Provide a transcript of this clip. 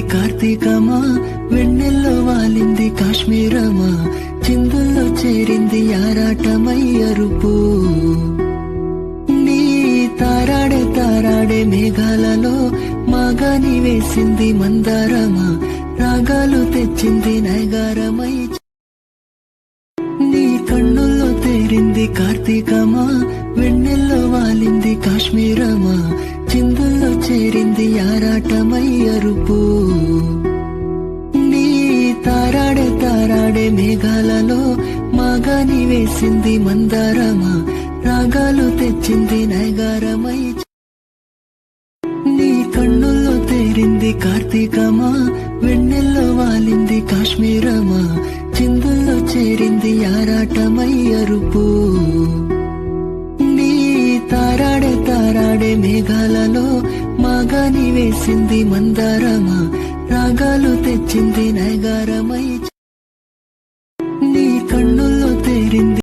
కార్తీకమా, వెన్నెల్లో వాలింది కాశ్మీరమా, చిందుల్లో చేరింది ఆరాటమై అరుపు. నీ తారాడే తారాడే మేఘాలలో మాగాని వేసింది మందారమా, రాగాలు తెచ్చింది నైగారమై. నీ కన్నుల్లో తేరింది కార్తీకమా, వెన్నెల్లో వాలింది కాశ్మీరమా, చిందుల్లో చేరింది ఆరాటమై అరుపు. నీ తారాడే తారాడే మేఘాలలో మాగాని వేసింది మందారమా, రాగాలు తెచ్చింది నైగారమై. నీ కన్నుల్లో తేరింది కార్తీకమా, వెన్నెల్లో వాలింది కాశ్మీరమా, చిందుల్లో చేరింది ఆరాటమై అరుపు. నీ తారాడే తారాడే మేఘాలలో మాగాని వేసింది మందారమా, రాగాలు తెచ్చింది నైగారమై. నీ కన్ను